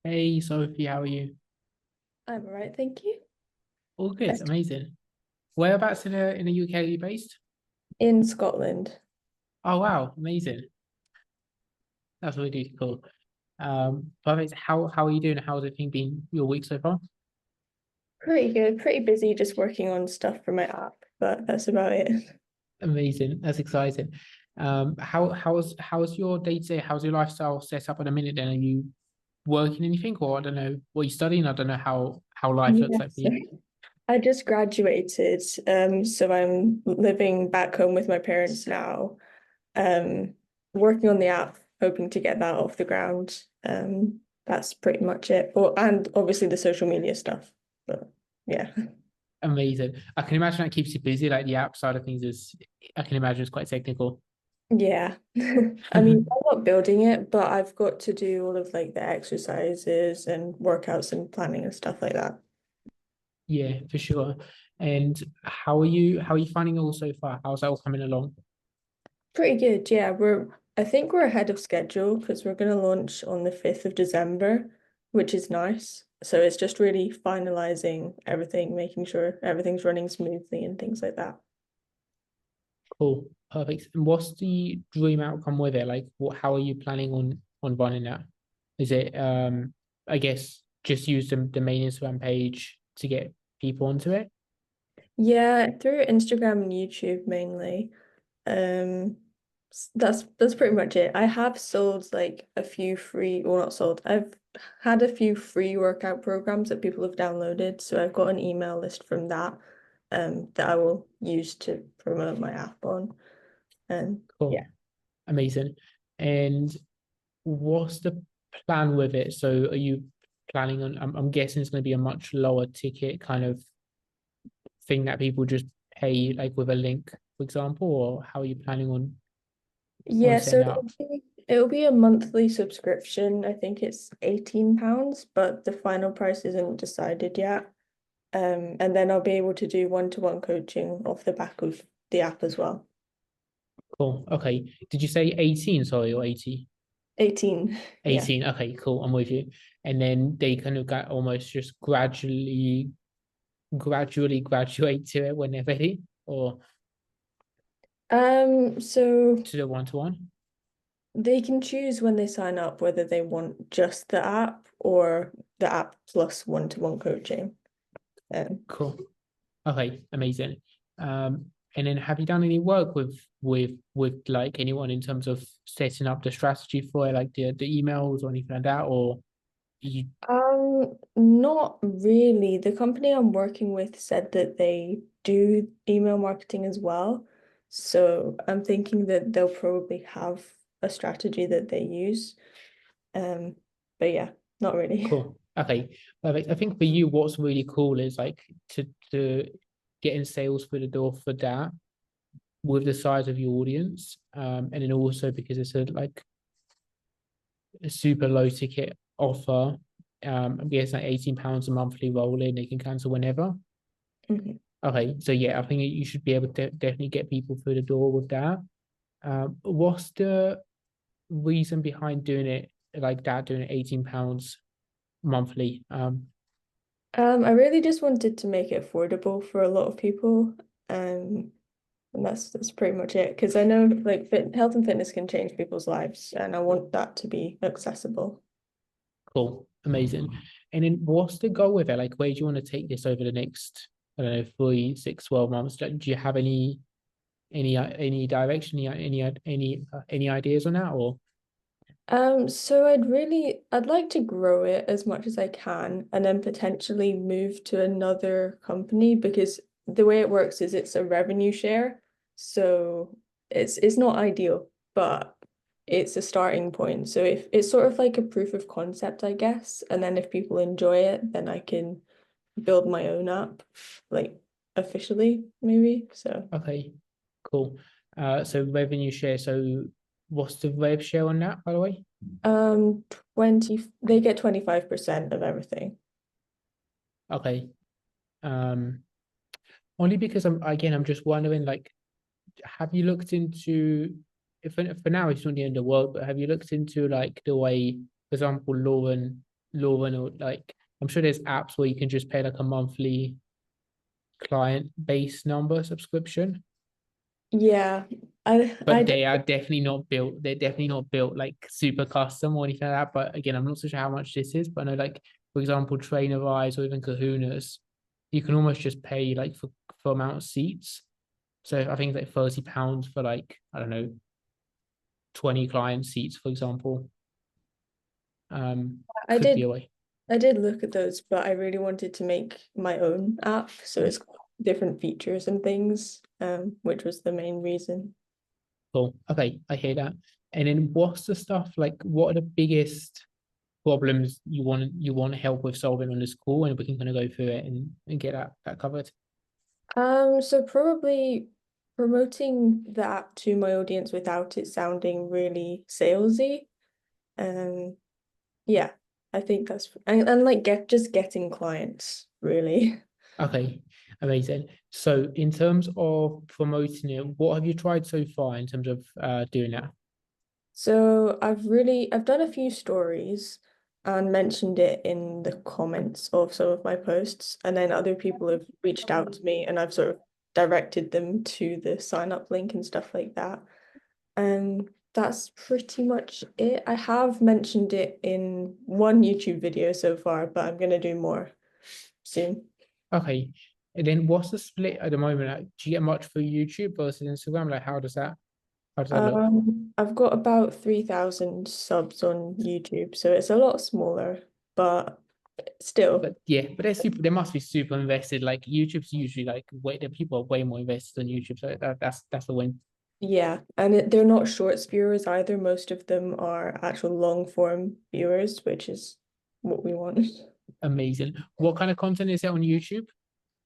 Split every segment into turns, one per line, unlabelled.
Hey Sophie, how are you?
I'm all right, thank you.
All good,
Best
amazing. Whereabouts in the UK are you based?
in Scotland.
Oh wow, amazing. That's really cool. Perfect. How are you doing? How's everything been your week so far?
Pretty good, pretty busy just working on stuff for my app, but that's about it.
Amazing. That's exciting. How's your day to day? How's your lifestyle set up in a minute then? Are you working anything or I don't know what you're studying? I don't know how life looks like for
Yes.
you.
I just graduated, so I'm living back home with my parents now, um, working on the app, hoping to get that off the ground. That's pretty much it. Well, and obviously the social media stuff, but yeah.
Amazing. I can imagine that keeps you busy. Like the app side of things is, I can imagine it's quite technical.
Yeah. I mean, I'm not building it, but I've got to do all of like the exercises and workouts and planning and stuff like that.
Yeah, for sure. And how are you finding it all so far? How's that all coming along?
Pretty good. Yeah, I think we're ahead of schedule because we're going to launch on the 5th of December, which is nice. So it's just really finalizing everything, making sure everything's running smoothly and things like that.
Cool. Perfect. And what's the dream outcome with it? Like how are you planning on running that? Is it I guess just use the main Instagram page to get people onto it?
Yeah, through Instagram and YouTube mainly. That's pretty much it. I have sold like a few free, well, not sold. I've had a few free workout programs that people have downloaded, so I've got an email list from that, that I will use to promote my app on. And yeah.
Cool. Amazing. And what's the plan with it? So are you planning on I'm guessing it's going to be a much lower ticket kind of thing that people just pay like with a link, for example, or how are you planning on
Yeah,
setting
so
it up?
it'll be a monthly subscription. I think it's £18, but the final price isn't decided yet. And then I'll be able to do one-to-one coaching off the back of the app as well.
Cool. Okay. Did you say 18, sorry, or 80?
18. Yeah.
18. Okay, cool. I'm with you. And then they kind of got almost just gradually graduate to it when they're ready, or
So
to the one-to-one.
they can choose when they sign up whether they want just the app or the app plus one-to-one coaching. Um,
Cool. Okay, amazing. And then have you done any work with like anyone in terms of setting up the strategy for it, like the emails or anything like that, or you
Not really. The company I'm working with said that they do email marketing as well. So I'm thinking that they'll probably have a strategy that they use. Um, but yeah, not really.
cool. Okay, perfect. I think for you, what's really cool is like to getting sales through the door for that with the size of your audience, and then also because it's a super low ticket offer. I guess like £18 a monthly roll in, they can cancel whenever.
Mhm.
Okay, so yeah, I think you should be able to definitely get people through the door with that. What's the reason behind doing it like that, doing it £18 monthly?
I really just wanted to make it affordable for a lot of people. Um, and that's pretty much it. Because I know like health and fitness can change people's lives, and I want that to be accessible.
Cool, amazing. And then what's the goal with it? Like, where do you want to take this over the next, I don't know, 3, 6, 12 months? Do you have any direction, any ideas on that, or
So I'd like to grow it as much as I can and then potentially move to another company because the way it works is it's a revenue share. So it's not ideal, but it's a starting point. So if it's sort of like a proof of concept, I guess, and then if people enjoy it, then I can build my own app, like officially, maybe. So
okay, cool. So revenue share. So what's the rev share on that, by the way?
20, they get 25% of everything.
Okay. Um, Only because I'm just wondering, like, have you looked into if for now it's not the end of the world, but have you looked into like the way, for example, Lauren? Lauren, or like I'm sure there's apps where you can just pay like a monthly client base number subscription,
Yeah, I
but
did.
they are definitely not built. They're definitely not built like super custom or anything like that. But again, I'm not so sure how much this is. But I know, like for example, TrainerRise or even Kahuna's, you can almost just pay like for amount of seats. So I think it's like £30 for like I don't know 20 client seats, for example.
I
Could be
did
a way.
I did look at those, but I really wanted to make my own app, so it's got different features and things, which was the main reason.
Cool. Okay, I hear that. And then what's the stuff like? What are the biggest problems you want help with solving on this call, and we can kind of go through it and get that covered.
So probably promoting the app to my audience without it sounding really salesy. Um, yeah, I think that's and like just getting clients, really.
Okay, amazing. So in terms of promoting it, what have you tried so far in terms of doing that?
So I've done a few stories and mentioned it in the comments of some of my posts, and then other people have reached out to me and I've sort of directed them to the sign up link and stuff like that. That's pretty much it. I have mentioned it in one YouTube video so far, but I'm gonna do more soon.
Okay, and then what's the split at the moment? Like, do you get much for YouTube versus Instagram? Like, how does that look?
I've got about 3,000 subs on YouTube, so it's a lot smaller, but still,
But yeah, but they're super. They must be super invested. Like YouTube's usually like way the people are way more invested on YouTube. So that's the win.
yeah. And they're not shorts viewers either. Most of them are actual long form viewers, which is what we want.
Amazing. What kind of content is it on YouTube?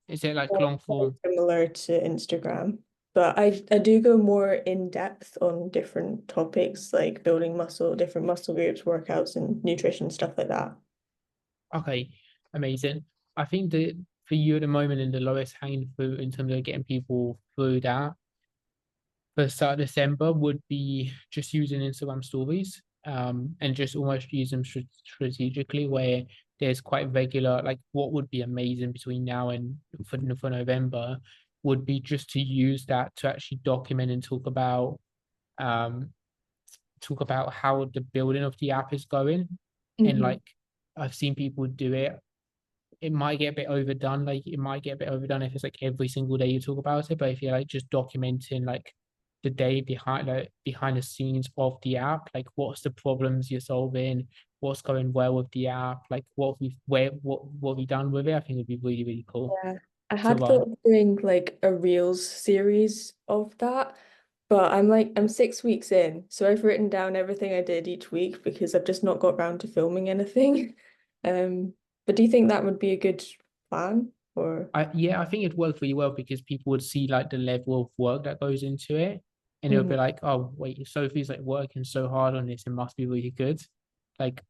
Is it like long
Very
form?
similar to Instagram. But I do go more in depth on different topics like building muscle, different muscle groups, workouts, and nutrition, stuff like that.
Okay, amazing. I think that for you at the moment, in the lowest hanging fruit in terms of getting people through that for the start of December would be just using Instagram stories, and just almost use them strategically where there's quite regular, like what would be amazing between now and for November would be just to use that to actually document and um talk about how the building of the app is going. And
Hmm.
like I've seen people do it. It might get a bit overdone. Like it might get a bit overdone if it's like every single day you talk about it. But if you're like just documenting like the day behind the scenes of the app, like what's the problems you're solving, what's going well with the app, like what we done with it, I think would be really, really cool
Yeah. I
to
had
run.
thought of doing like a Reels series of that, but I'm 6 weeks in, so I've written down everything I did each week because I've just not got round to filming anything. But do you think that would be a good plan? Or
Yeah, I think it worked really well because people would see like the level of work that goes into it, and they'll
Mhm.
be like, "Oh, wait, if Sophie's like working so hard on this, it must be really good." Like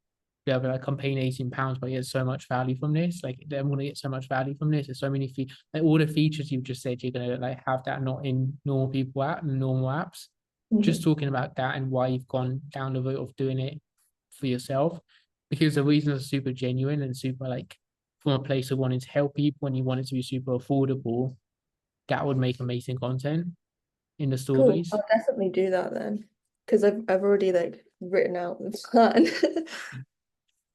they'll be like, "I'm paying £18, but I get so much value from this. Like I'm gonna get so much value from this. There's so many like all the features you've just said, you're gonna like have that not in normal apps. Just
Mhm.
talking about that and why you've gone down the route of doing it for yourself, because the reasons are super genuine and super like from a place of wanting to help people and you want it to be super affordable, that would make amazing content in the
Cool.
stories.
I'll definitely do that then. Because I've already like written out the plan.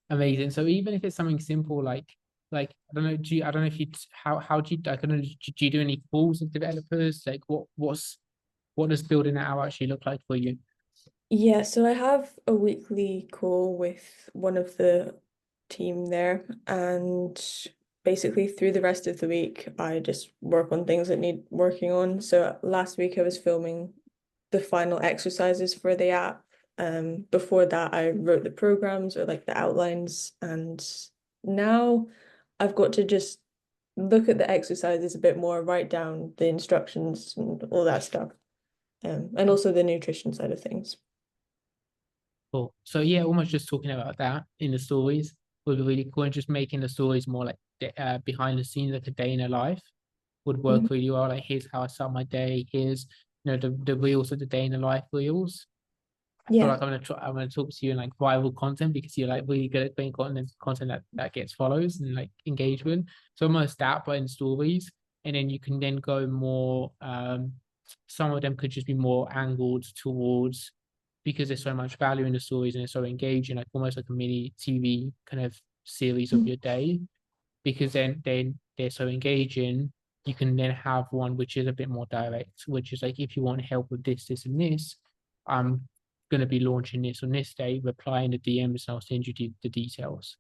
Amazing. So even if it's something simple like I don't know, I don't know if you how do you I don't know, do you do any calls with developers? Like what does building that out actually look like for you?
Yeah, so I have a weekly call with one of the team there, and basically through the rest of the week, I just work on things that need working on. So last week I was filming the final exercises for the app. Before that, I wrote the programs or like the outlines, and now I've got to just look at the exercises a bit more, write down the instructions and all that stuff, and also the nutrition side of things.
Cool. So yeah, almost just talking about that in the stories would be really cool, and just making the stories more like behind the scenes, like a day in a life would
Mhm.
work really well. Like here's how I start my day. Here's the reels of the day in the life reels. I feel
Yeah.
like I'm gonna talk to you in like viral content because you're like really good at creating content that gets follows and like engagement. So almost that, but in stories. And then you can then go more some of them could just be more angled towards because there's so much value in the stories and it's so engaging, like almost like a mini TV kind of series of
Mhm.
your day. Because then they're so engaging, you can then have one which is a bit more direct, which is like if you want help with this, this, and this, I'm going to be launching this on this day, reply in the DMs and I'll send you the details.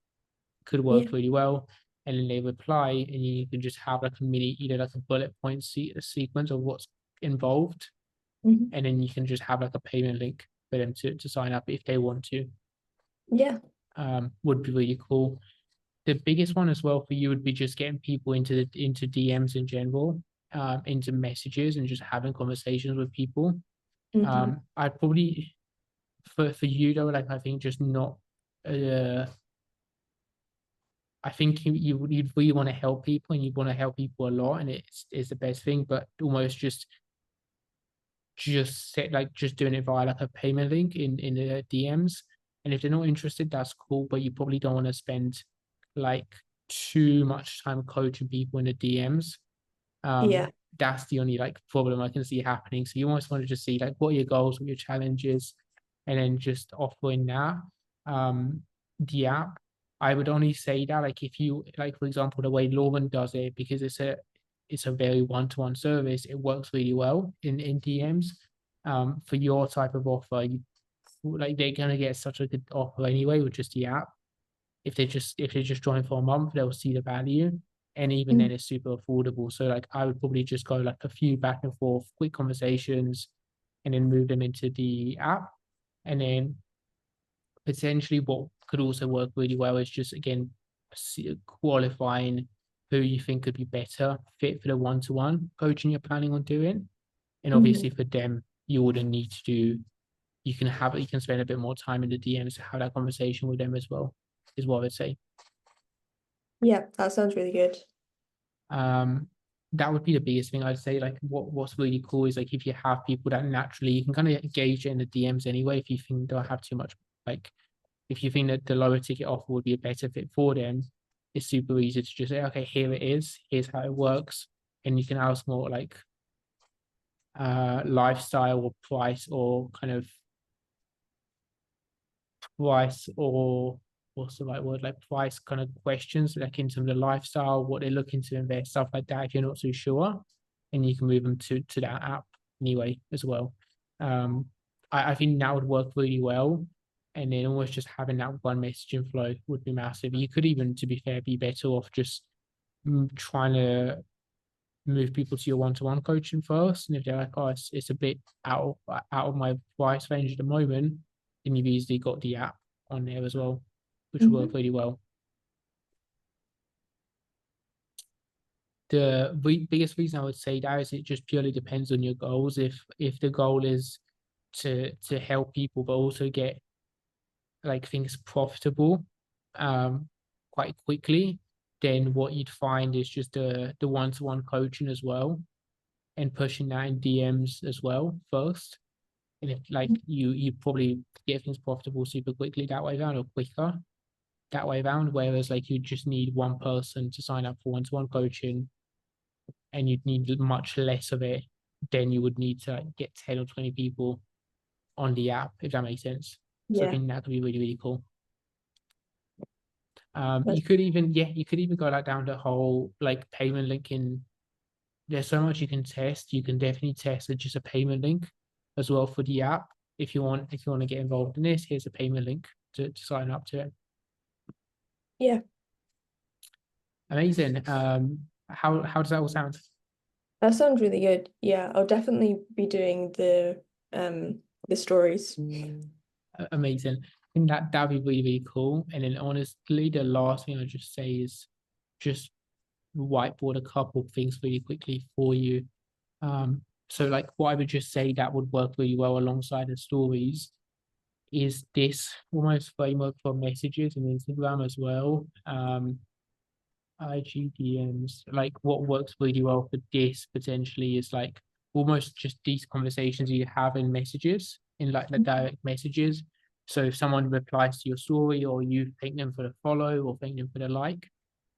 Could
Yeah.
work really well. And then they reply and you can just have like a mini, either like a bullet point sequence of what's involved.
Mhm.
And then you can just have like a payment link for them to sign up if they want to.
Yeah.
Would be really cool. The biggest one as well for you would be just getting people into DMs in general, into messages and just having conversations with people.
Hmm.
I'd probably for you though, like I think just not I think you'd really want to help people and you want to help people a lot and it's the best thing, but almost just set like just doing it via like a payment link in the DMs. And if they're not interested, that's cool, but you probably don't want to spend like too much time coaching people in the DMs.
Yeah.
That's the only like problem I can see happening. So you almost want to just see like what are your goals, what are your challenges, and then just offering that. The app, I would only say that like if you like, for example, the way Lauren does it, because it's a very one-to-one service, it works really well in DMs. For your type of offer, you like they're gonna get such a good offer anyway with just the app. If they just join for a month, they'll see the value. And even then
Mm.
it's super affordable. So like I would probably just go like a few back and forth quick conversations and then move them into the app. And then potentially what could also work really well is just again qualifying who you think could be better fit for the one-to-one coaching you're planning on doing. And
Mhm.
obviously for them, you wouldn't need to do you can spend a bit more time in the DMs to have that conversation with them as well, is what I'd say.
Yeah, that sounds really good.
Um, that would be the biggest thing I'd say. Like what's really cool is like if you have people that naturally you can kind of engage in the DMs anyway. If you think don't have too much, like if you think that the lower ticket offer would be a better fit for them, it's super easy to just say, okay, here it is, here's how it works, and you can ask more like lifestyle or price or kind of price or what's the right word, like price kind of questions, like in terms of lifestyle, what they're looking to invest, stuff like that, if you're not too sure. And you can move them to that app anyway as well. Um, I think that would work really well. And then almost just having that one messaging flow would be massive. You could even, to be fair, be better off just trying to move people to your one-to-one coaching first. And if they're like, oh, it's a bit out of my price range at the moment, then you've easily got the app on there as well, which will work
Hmm.
really well. The biggest reason I would say that is it just purely depends on your goals. If the goal is to help people but also get like things profitable quite quickly, then what you'd find is just the one-to-one coaching as well and pushing that in DMs as well first. And if like you probably get things profitable super quickly that way around or quicker that way around, whereas like you just need one person to sign up for one-to-one coaching and you'd need much less of it than you would need to like, get 10 or 20 people on the app, if that makes sense. So I
Yeah.
think that could be really, really cool.
That's,
You could even go like down the whole like payment linking. There's so much you can test. You can definitely test just a payment link as well for the app. If you want to get involved in this, here's a payment link to sign up to it.
yeah,
Amazing. How does that all sound?
that sounds really good. Yeah, I'll definitely be doing the stories.
Amazing. I think that'd be really, really cool. And then honestly, the last thing I'll just say is just whiteboard a couple of things really quickly for you. So like what I would just say that would work really well alongside the stories is this almost framework for messages and Instagram as well. IGDMs, like what works really well for this potentially is like almost just these conversations you have in messages in like the direct messages. So if someone replies to your story, or you thank them for the follow or thank them for the like,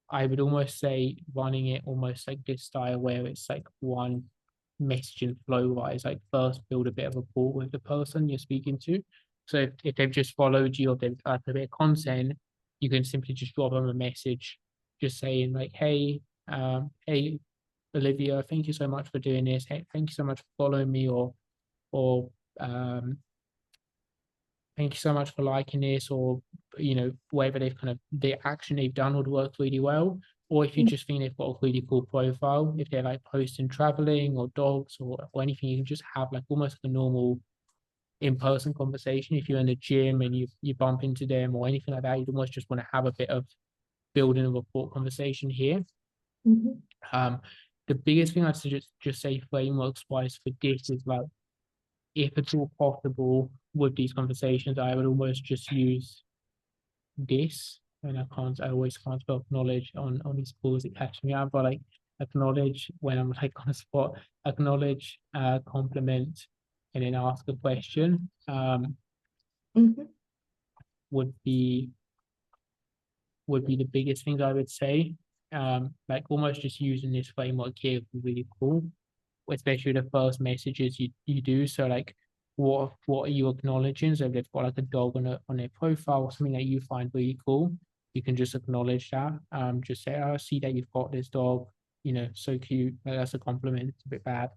I would almost say running it almost like this style where it's like one messaging flow wise, like first build a bit of a rapport with the person you're speaking to. So if they've just followed you or they've liked a bit of content, you can simply just drop them a message just saying like, hey, Olivia, thank you so much for doing this. Hey, thank you so much for following me, or um, thank you so much for liking this, or whatever they've kind of the action they've done would work really well. Or if you just think they've got a really cool profile, if they're like posting traveling or dogs or anything, you can just have like almost like a normal in-person conversation. If you're in the gym and you bump into them or anything like that, you'd almost just want to have a bit of building a rapport conversation here.
Mhm.
The biggest thing I'd suggest just say frameworks wise for this is like, if it's all possible with these conversations, I would almost just use this. And I always can't spell acknowledge on these calls, it catches me out, but like acknowledge when I'm like on a spot, acknowledge, compliment, and then ask a question,
Mhm.
would be the biggest things I would say. Like almost just using this framework here would be really cool, especially the first messages you do. So like, what are you acknowledging? So if they've got like a dog on their profile or something that you find really cool, you can just acknowledge that. Just say, oh, I see that you've got this dog, so cute. Like, that's a compliment. It's a bit bad.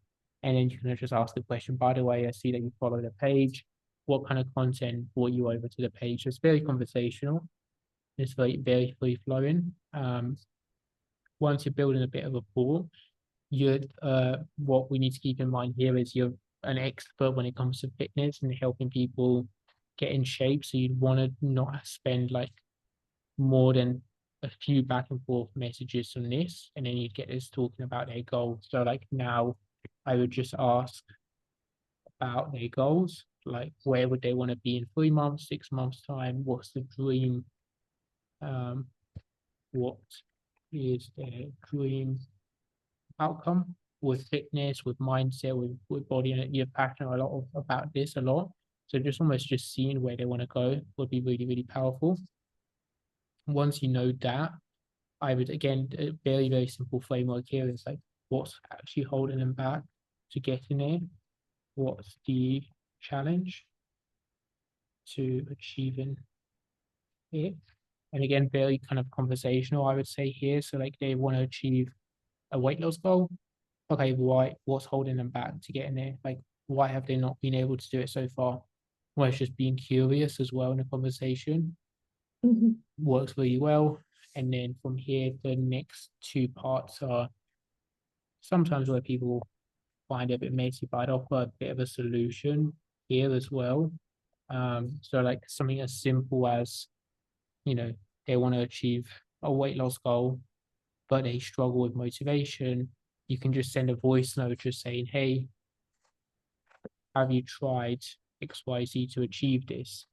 And then you can just ask the question, by the way, I see that you follow the page. What kind of content brought you over to the page? So it's very conversational. It's very, very free flowing. Once you're building a bit of a rapport, you're what we need to keep in mind here is you're an expert when it comes to fitness and helping people get in shape. So you'd want to not spend like more than a few back and forth messages on this, and then you'd get this talking about their goals. So like now, I would just ask about their goals, like where would they want to be in 3 months, 6 months time? What's the dream? Um, what is their dream outcome with fitness, with mindset, with body, and you're passionate about this a lot. So just almost just seeing where they want to go would be really, really powerful. Once you know that, I would again, a very, very simple framework here is like, what's actually holding them back to getting there? What's the challenge to achieving it? And again, very kind of conversational, I would say here. So like they want to achieve a weight loss goal. Okay, what's holding them back to get in there? Like, why have they not been able to do it so far? Well, it's just being curious as well in a conversation
Mhm.
works really well. And then from here, the next two parts are sometimes where people find it a bit messy, but I'd offer a bit of a solution here as well. So like something as simple as, you know, they want to achieve a weight loss goal, but they struggle with motivation. You can just send a voice note just saying, hey, have you tried XYZ to achieve this?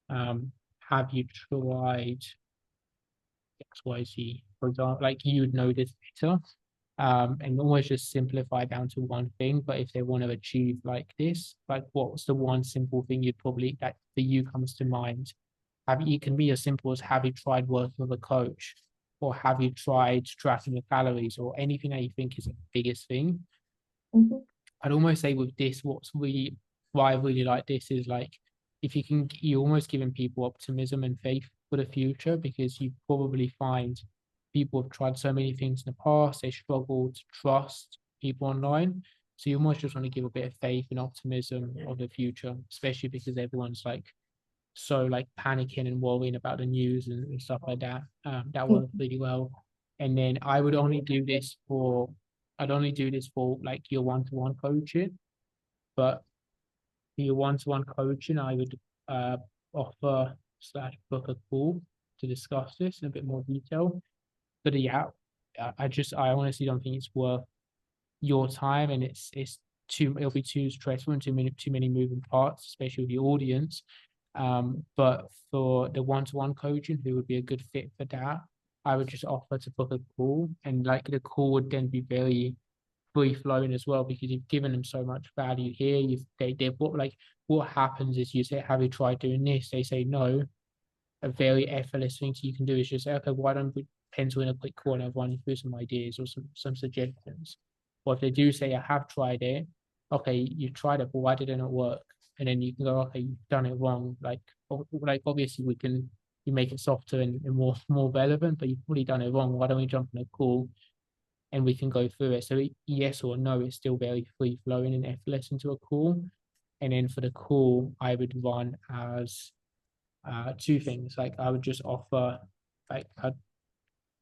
Have you tried XYZ? For example, like you would know this better. And almost just simplify down to one thing. But if they want to achieve like this, like what's the one simple thing you'd probably that for you comes to mind? It can be as simple as, have you tried working with a coach? Or have you tried tracking your calories, or anything that you think is the biggest thing?
Mhm.
I'd almost say with this, why I really like this is like, if you're almost giving people optimism and faith for the future, because you probably find people have tried so many things in the past, they struggle to trust people online. So you almost just want to give a bit of faith and optimism of the future, especially because everyone's like so like panicking and worrying about the news and stuff like that. That
Mhm.
works really well. And then I'd only do this for like your one-to-one coaching, but for your one-to-one coaching, I would uh, offer slash book a call to discuss this in a bit more detail. But yeah, I honestly don't think it's worth your time, and it'll be too stressful and too many moving parts, especially with the audience. But for the one-to-one coaching, who would be a good fit for that, I would just offer to book a call, and like the call would then be very free flowing as well, because you've given them so much value here. They've what what happens is you say, have you tried doing this? They say no. A very effortless thing you can do is just say, okay, why don't we pencil in a quick call and I'll run you through some ideas or some suggestions. Or if they do say, I have tried it, okay, you tried it, but why did it not work? And then you can go, okay, you've done it wrong. Like obviously you make it softer and more relevant, but you've probably done it wrong. Why don't we jump on a call and we can go through it? So yes or no, it's still very free flowing and effortless into a call. And then for the call, I would run as two things. Like I would just offer, like I'd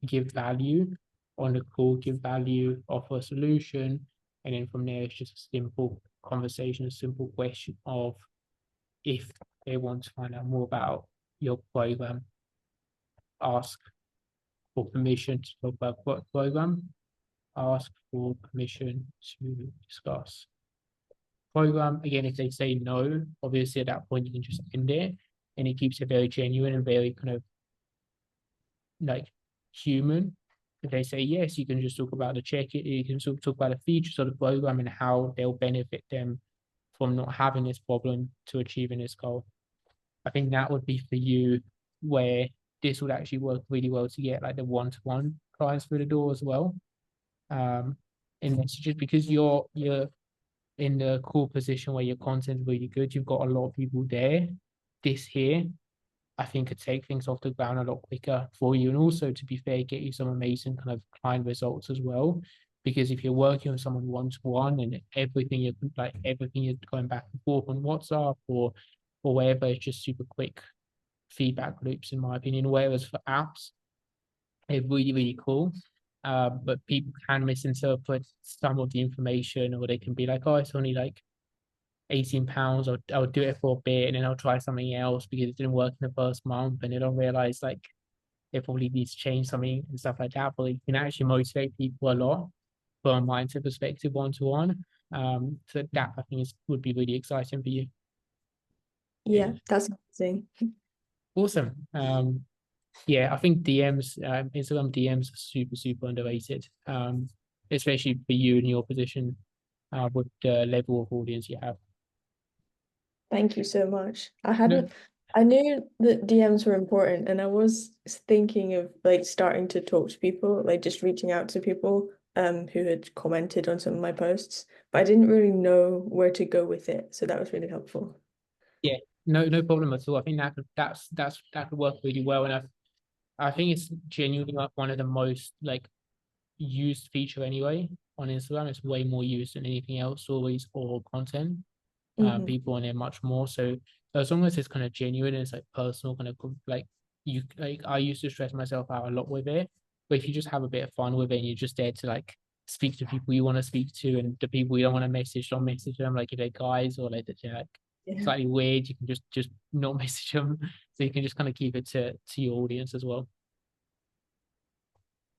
give value on the call, give value, offer a solution, and then from there it's just a simple conversation, a simple question of if they want to find out more about your program, ask for permission to talk about what program, ask for permission to discuss program. Again, if they say no, obviously at that point you can just end it, and it keeps it very genuine and very kind of like human. If they say yes, you can just talk about the check. You can sort of talk about the features of the program and how they'll benefit them from not having this problem to achieving this goal. I think that would be for you where this would actually work really well to get like the one-to-one clients through the door as well. And it's just because you're in the cool position where your content's really good, you've got a lot of people there. This here, I think could take things off the ground a lot quicker for you. And also, to be fair, get you some amazing kind of client results as well. Because if you're working with someone one-to-one and everything you're going back and forth on WhatsApp or wherever, it's just super quick feedback loops, in my opinion. Whereas for apps, they're really, really cool. But people can misinterpret some of the information, or they can be like, oh, it's only like £18, or I'll do it for a bit and then I'll try something else because it didn't work in the first month, and they don't realize like they probably need to change something and stuff like that. But you can actually motivate people a lot from a mindset perspective one-to-one. So that I think would be really exciting for you.
Yeah, that's amazing.
Awesome. Yeah, I think DMs, Instagram DMs are super, super underrated. Especially for you in your position, with the level of audience you have.
Thank you so much.
No,
I knew that DMs were important, and I was thinking of like starting to talk to people, like just reaching out to people who had commented on some of my posts, but I didn't really know where to go with it. So that was really helpful.
yeah, no problem at all. I think that could work really well, and I think it's genuinely like one of the most like used feature anyway on Instagram. It's way more used than anything else, always, or content.
Hmm.
People on there much more. So as long as it's kind of genuine and it's like personal, kind of like you like I used to stress myself out a lot with it. But if you just have a bit of fun with it and you're just there to like speak to people you want to speak to, and the people you don't want to message, don't message them. Like if they're guys or like they're like
Yeah,
slightly weird, you can just not message them. So you can just kind of keep it to your audience as well.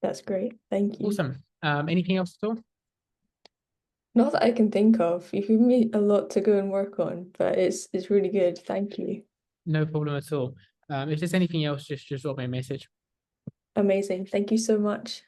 that's great. Thank you.
Awesome. Anything else at all?
Not that I can think of. You've given me a lot to go and work on, but it's really good. Thank you.
No problem at all. If there's anything else, just drop me a message.
Amazing. Thank you so much.